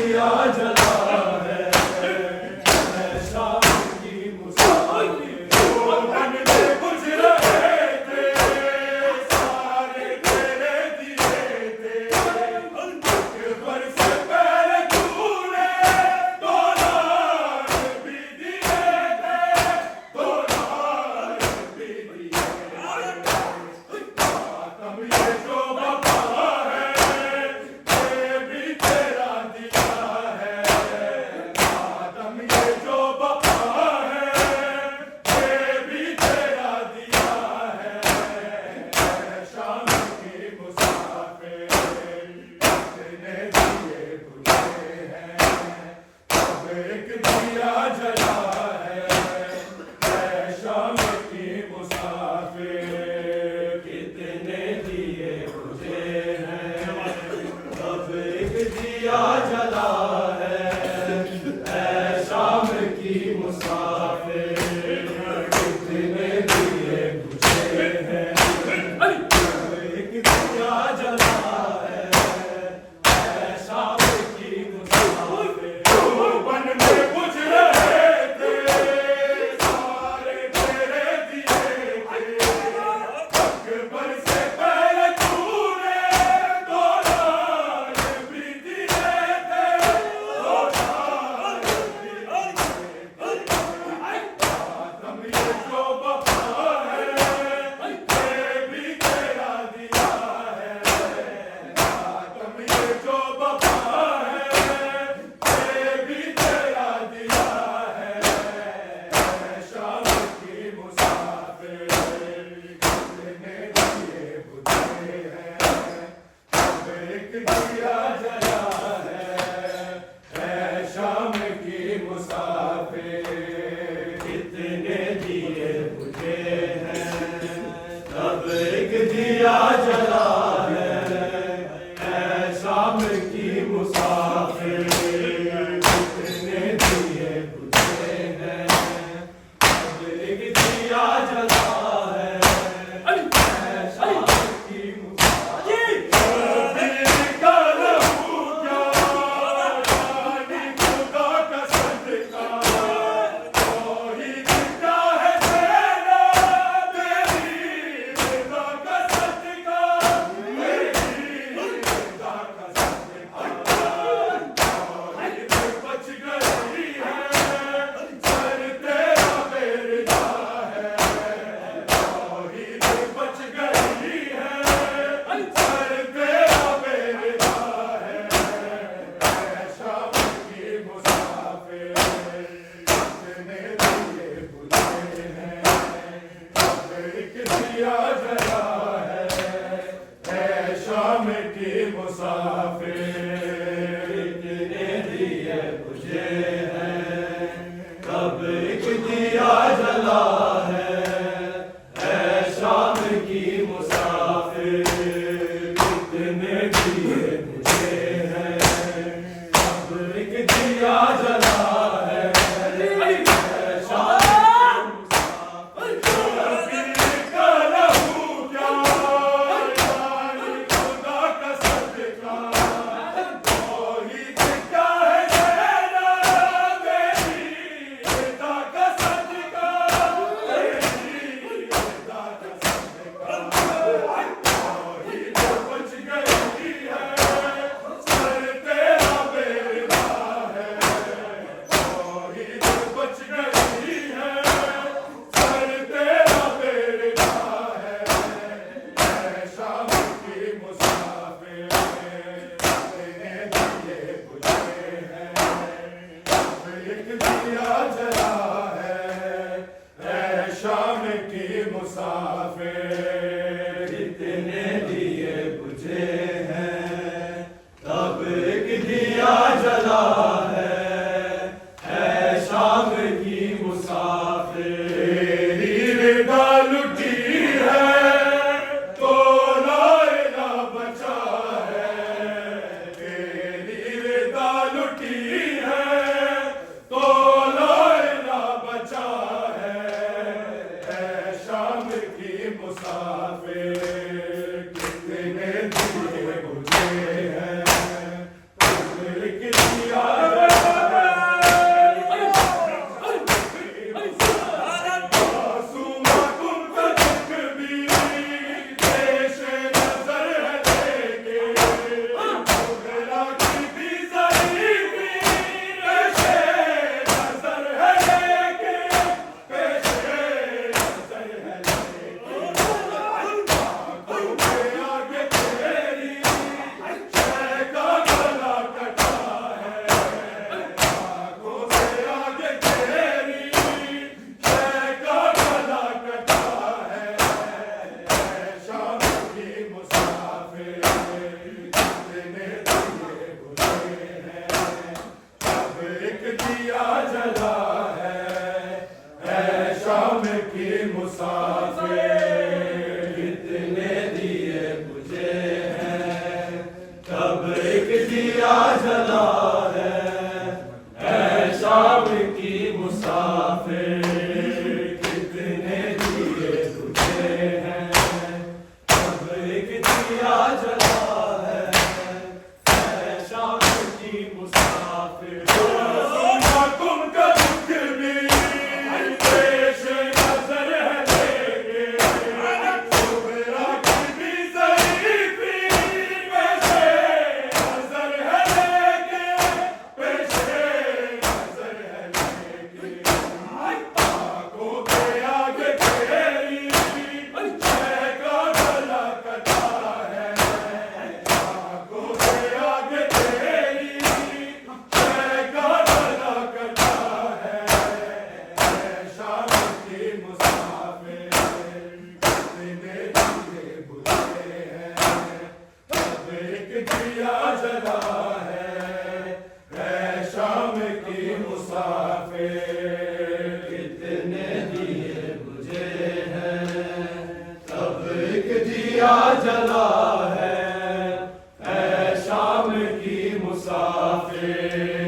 दिया जला है शाम की मुसाफिर मन में कुछ रहे थे सारे तेरे दिए थे अकबर से पहले तूने दो लाख भी दिए थे दो लाख भी दिए मातम ये जो बता है ये भी तेरा दिया है मातम ये जो बता है ये भी तेरा दिया है शाम की मुसाफिर कितने दिए बुझे हैं अब एक दिया जला है शाम की मुसाफिर कितने दिए बुझे हैं अब एक दिया जला है शाम की मुसाफिर कितने दिए बुझे हैं अब एक दिया जला है शाम की मुसाफिर वन में कुछ रहे थे सारे तेरे दिए थे अकबर से पहले तूने दो लाख भी दिए थे दो लाख भी दिए थे मातम ये जो बता है ये भी तेरा दिया है मातम ये जो बता है ये भी तेरा दिया है शाम की मुसाफिर कितने दिए बुझे हैं अब एक दिया जला है शाम की मुसाफिर कितने दिए बुझे हैं अब एक दिया जला है शाम की मुसाफिर कितने दिए बुझे हैं अब एक दिया जला है शाम की मुसाफिर दिल का लहू क्या रानी खुदा का सदका तौहीद क्या है तेरा तेरी रिज़ा का सदका तेरी रिज़ा का सदका तौहीद बच गई है सर तेरा बेरिदा है तौहीद बच गई है सर तेरा बेरिदा है शाम की मुसाफिर कितने दिए बुझे हैं अब एक दिया जला है शाम की मुसाफिर कितने दिए बुझे हैं अब एक दिया जला है शाम की मुसाफिर कितने दिए बुझे हैं अब एक दिया जला है शाम दिल का लहू क्या रानी खुदा का सदका तौहीद क्या है तेरा तेरी रिज़ा का सदका तेरी रिज़ा का सदका तौहीद बच गई है सर तेरा बेरिदा है दिया जला मासूम का दुख भी पेश नजर है लेके मुगला की भी ज़रीफ़ी पेश नजर है लेके पेश नजर है लेके आंखों के आगे तेरी शय का गला कटा है आंखों से आगे तेरी शय का गला कटा है शाम की मुसाफिर कितने दिए बुझे हैं अब एक दिया जला है शाम की मुसाफिर कितने दिए बुझे हैं तब एक दिया जला है शाम की मुसाफिर कितने दिए बुझे हैं तब एक दिया जला है शाम की मुसाफिर तुम का दुख भी पेश नजर है लेके सुबह की भी ज़रीफ़ी पेश नजर है लेके पेश नजर है लेके आंखों के आगे तेरी शय का गला कटा है आंखों के आगे तेरी शय का गला कटा है शाम की मुसाफिर कितने दिए बुझे हैं तब एक दिया जला है शाम की मुसाफिर कितने दिए बुझे हैं तब एक दिया जला है शाम की मुसाफिर